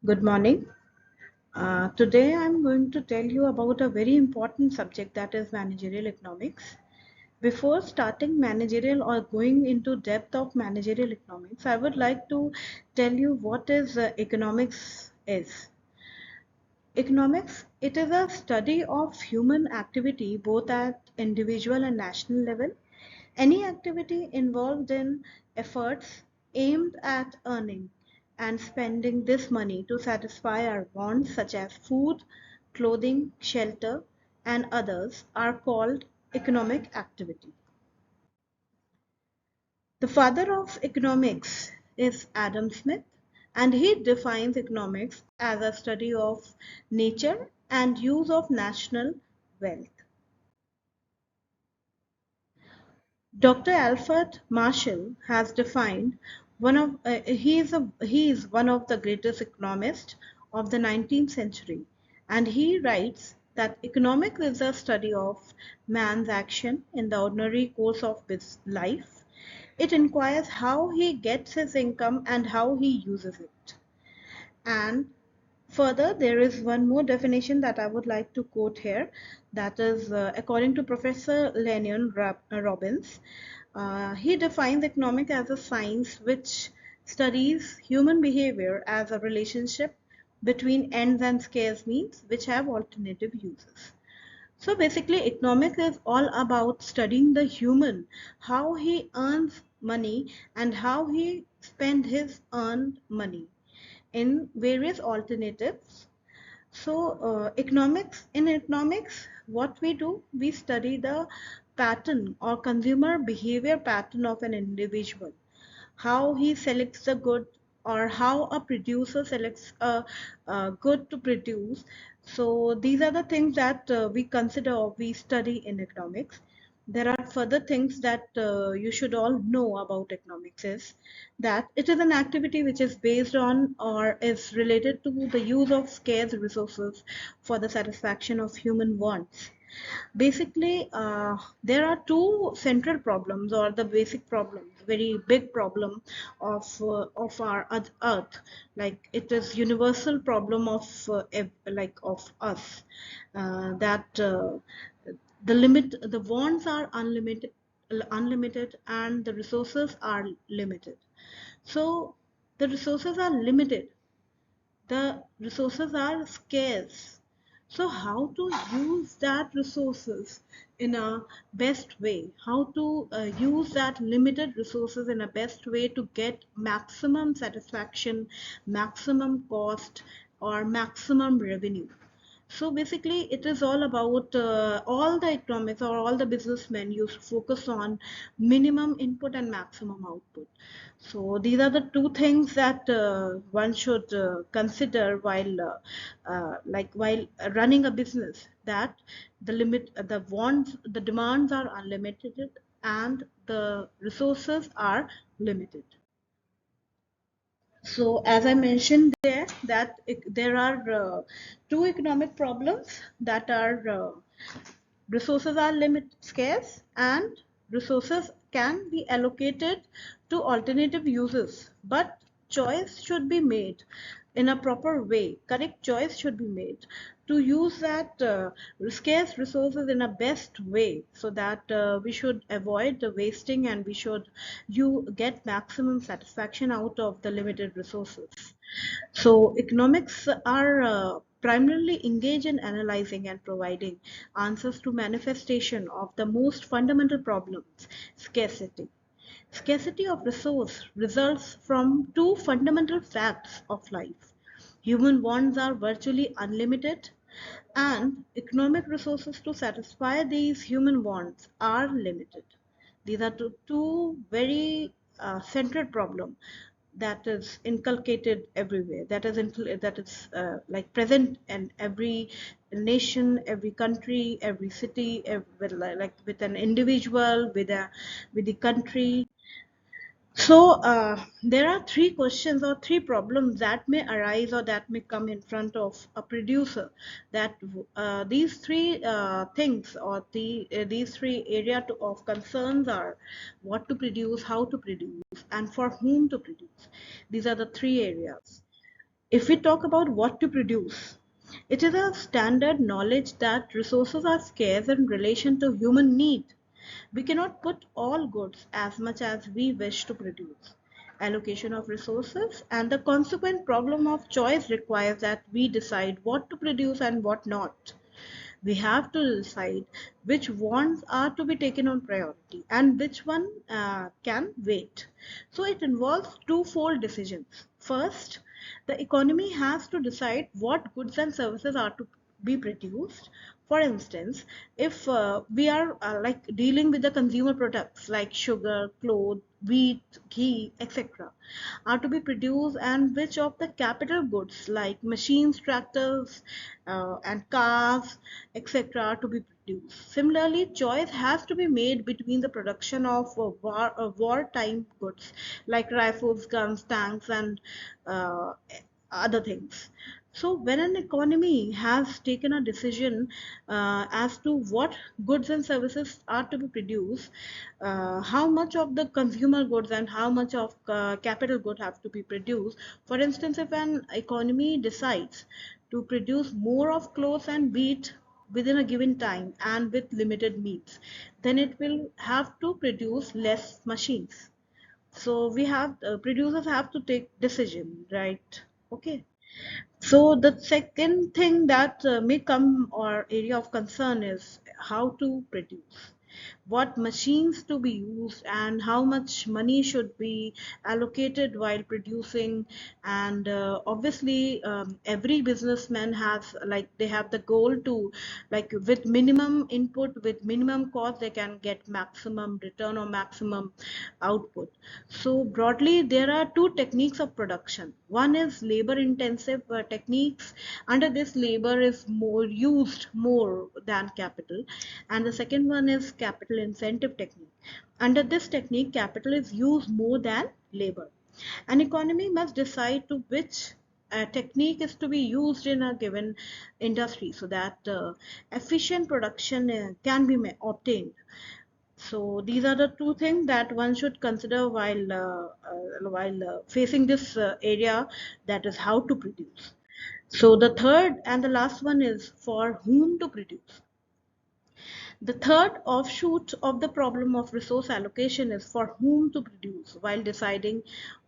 Good morning. Today I'm going to tell you about a very important subject, that is managerial economics. Before starting managerial or going into depth of managerial economics, I would like to tell you what is economics is. Economics, it is a study of human activity both at individual and national level. Any activity involved in efforts aimed at earning and spending this money to satisfy our wants such as food, clothing, shelter, and others are called economic activity. The father of economics is Adam Smith, and he defines economics as a study of nature and use of national wealth. Dr. Alfred Marshall has defined he is one of the greatest economists of the 19th century, and he writes that economics is a study of man's action in the ordinary course of his life. It inquires how he gets his income and how he uses it. And further, there is one more definition that I would like to quote here. That is, according to Professor Lennon Robbins, he defines economic as a science which studies human behavior as a relationship between ends and scarce means which have alternative uses. So basically, economics is all about studying the human, how he earns money and how he spends his earned money in various alternatives. So in economics, what we do, we study the pattern or consumer behavior pattern of an individual, how he selects the good or how a producer selects a good to produce. So these are the things that we consider or we study in economics. There are further things that you should all know about economics is that it is an activity which is based on or is related to the use of scarce resources for the satisfaction of human wants. Basically, there are two central problems or the basic problems, very big problem of our earth. Like it is universal problem of like of us, that the limit, the wants are unlimited and the resources are limited. So the resources are limited, the resources are scarce. So how to use that resources in a best way, how to use that limited resources in a best way to get maximum satisfaction, maximum cost, or maximum revenue. So basically, it is all about all the economics or all the businessmen used to focus on minimum input and maximum output. So these are the two things that one should consider while while running a business. That the wants, the demands are unlimited, and the resources are limited. So as I mentioned there, that there are two economic problems that are resources are limit scarce and resources can be allocated to alternative uses, but choice should be made in a proper way. Correct choice should be made to use that scarce resources in a best way, so that we should avoid the wasting and we should you get maximum satisfaction out of the limited resources. So economics are primarily engaged in analyzing and providing answers to manifestation of the most fundamental problems, scarcity. Scarcity of resource results from two fundamental facts of life. Human wants are virtually unlimited, and economic resources to satisfy these human wants are limited. These are two very central problems that is inculcated everywhere, that is like present in every nation, every country, every city, like with an individual, with the country. So there are three questions or three problems that may arise or that may come in front of a producer. That these three things or these three of concerns are what to produce, how to produce, and for whom to produce. These are the three areas. If we talk about what to produce, it is a standard knowledge that resources are scarce in relation to human need. We cannot put all goods as much as we wish to produce. Allocation of resources and the consequent problem of choice requires that we decide what to produce and what not. We have to decide which wants are to be taken on priority and which one can wait. So it involves twofold decisions. First, the economy has to decide what goods and services are to be produced. For instance, if we are like dealing with the consumer products like sugar, clothes, wheat, ghee, etc., are to be produced, and which of the capital goods like machines, tractors, and cars, etc., are to be produced. Similarly, choice has to be made between the production of wartime goods like rifles, guns, tanks, and uh, other things. So when an economy has taken a decision as to what goods and services are to be produced, how much of the consumer goods and how much of capital good have to be produced. For instance, if an economy decides to produce more of clothes and wheat within a given time and with limited means, then it will have to produce less machines. So we have producers have to take decision, right? Okay. So the second thing that may come or area of concern is how to produce, what machines to be used, and how much money should be allocated while producing. And obviously, every businessman has like they have the goal to like with minimum input, with minimum cost, they can get maximum return or maximum output. So broadly, there are two techniques of production. One is labor intensive techniques. Under this, labor is more used more than capital. And the second one is capital incentive technique. Under this technique, capital is used more than labor. An economy must decide to which technique is to be used in a given industry so that efficient production can be obtained. So these are the two things that one should consider while facing this area, that is how to produce. So the third and the last one is for whom to produce. The third offshoot of the problem of resource allocation is for whom to produce. While deciding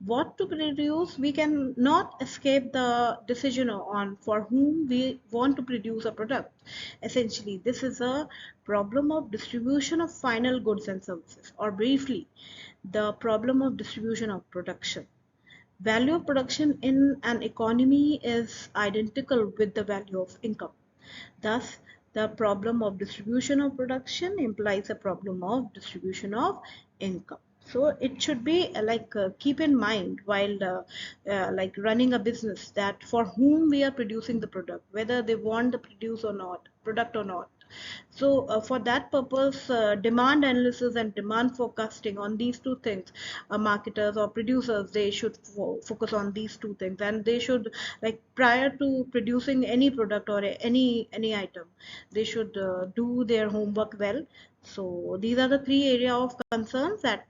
what to produce, we can not escape the decision on for whom we want to produce a product. Essentially, this is a problem of distribution of final goods and services, or briefly, the problem of distribution of production. Value of production in an economy is identical with the value of income. Thus, the problem of distribution of production implies a problem of distribution of income. So it should be keep in mind while like running a business that for whom we are producing the product, whether they want the product or not. So for that purpose, demand analysis and demand forecasting on these two things, marketers or producers, they should focus on these two things, and they should like prior to producing any product or any item, they should do their homework well. So these are the three area of concerns, that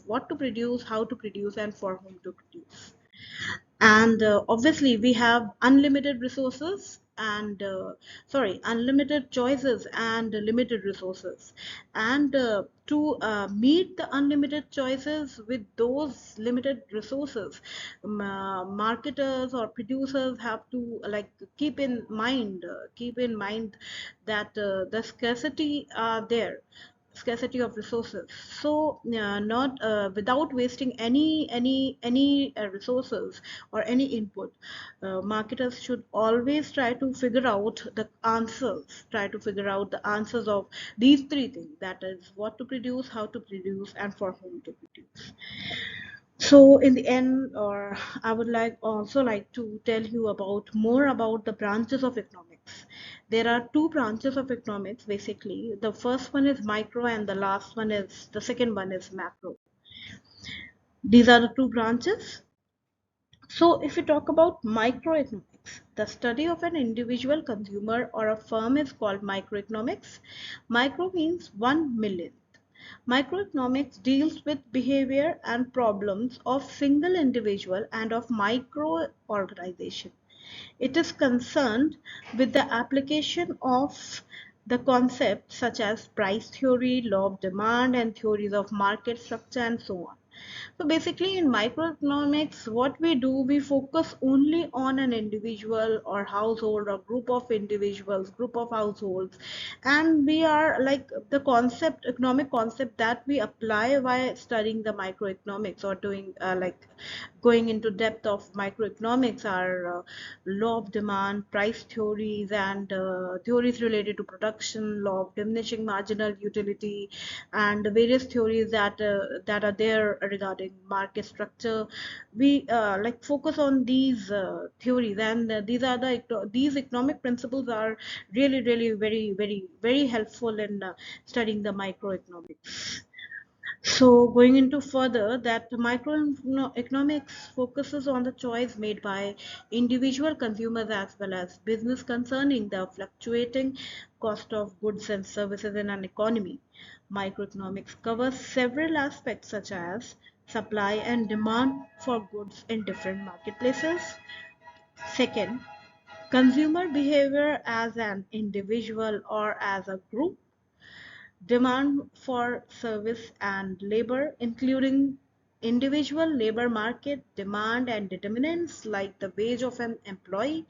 what to produce, how to produce, and for whom to produce. And obviously we have unlimited resources and unlimited choices and limited resources. And to meet the unlimited choices with those limited resources, marketers or producers have to like keep in mind that the scarcity of resources. So not without wasting any resources or any input, marketers should always try to figure out the answers of these three things, that is what to produce, how to produce, and for whom to produce. So in the end, or I would like to tell you about more about the branches of economics. There are two branches of economics basically. The first one is micro and the second one is macro. These are the two branches. So if we talk about microeconomics, the study of an individual consumer or a firm is called microeconomics. Micro means 1 million. Microeconomics deals with behavior and problems of single individual and of micro organization. It is concerned with the application of the concepts such as price theory, law of demand, and theories of market structure, and so on. So basically in microeconomics, what we do, we focus only on an individual or household or group of individuals, group of households, and we are like the concept, economic concept that we apply while studying the microeconomics or doing like going into depth of microeconomics are law of demand, price theories, and theories related to production, law of diminishing marginal utility, and the various theories that are there regarding market structure. We like focus on these theories, and these economic principles are really very helpful in studying the microeconomics. So going into further, that microeconomics focuses on the choice made by individual consumers as well as business concerning the fluctuating cost of goods and services in an economy. Microeconomics covers several aspects such as supply and demand for goods in different marketplaces. Second, consumer behavior as an individual or as a group, demand for service and labor, including individual labor market demand and determinants like the wage of an employee.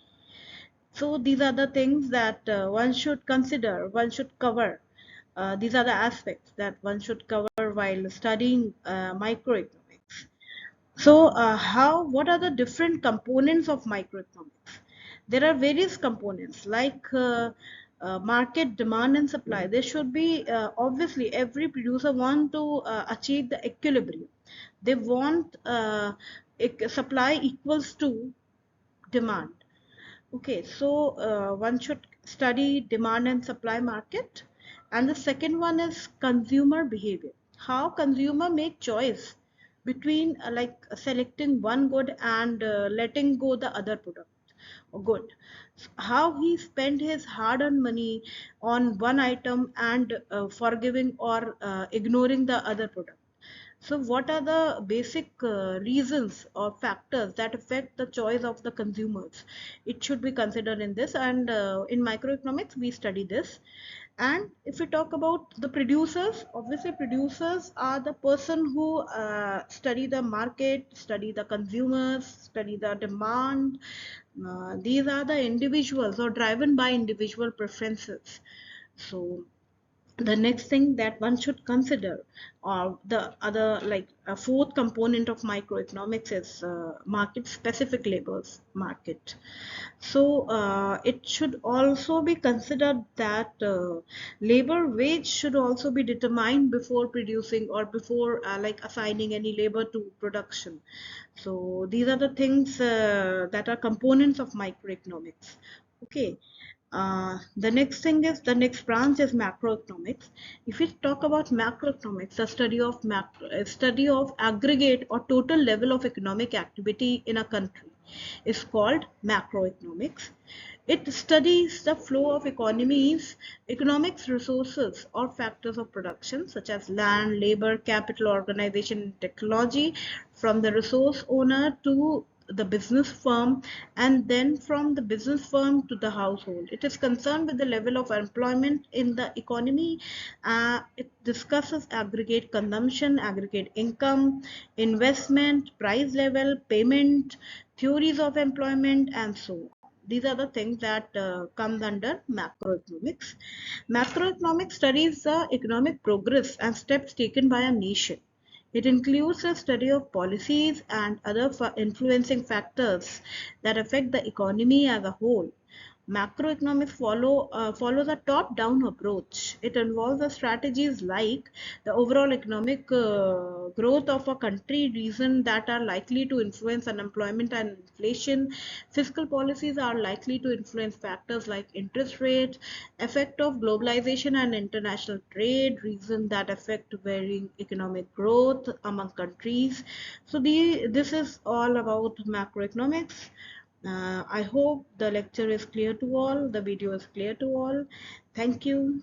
So these are the things that one should consider, one should cover. These are the aspects that one should cover while studying microeconomics. So, what are the different components of microeconomics? There are various components like market demand and supply. There should be obviously every producer want to achieve the equilibrium. They want supply equals to demand. Okay, so one should study demand and supply market. And the second one is consumer behavior. How consumer make choice between like selecting one good and letting go the other product or good. How he spent his hard-earned money on one item and forgiving or ignoring the other product. So, what are the basic reasons or factors that affect the choice of the consumers? It should be considered in this, and in microeconomics, we study this. And if we talk about the producers, obviously, producers are the person who study the market, study the consumers, study the demand. These are the individuals or driven by individual preferences. So, the next thing that one should consider or the other like a fourth component of microeconomics is market specific labors market. So it should also be considered that labor wage should also be determined before producing or before like assigning any labor to production. So these are the things that are components of microeconomics. Okay. The next thing is the next branch is macroeconomics. If we talk about macroeconomics, the study of aggregate or total level of economic activity in a country is called macroeconomics. It studies the flow of economics resources or factors of production such as land, labor, capital, organization, and technology from the resource owner to the business firm and then from the business firm to the household. It is concerned with the level of employment in the economy. It discusses aggregate consumption, aggregate income, investment, price level, payment, theories of employment, and so on. These are the things that comes under macroeconomics. Macroeconomics studies the economic progress and steps taken by a nation. It includes a study of policies and other influencing factors that affect the economy as a whole. Macroeconomics follows a top-down approach. It involves the strategies like the overall economic growth of a country, reasons that are likely to influence unemployment and inflation. Fiscal policies are likely to influence factors like interest rate, effect of globalization and international trade, reasons that affect varying economic growth among countries. So this is all about macroeconomics. I hope the lecture is clear to all, the video is clear to all. Thank you.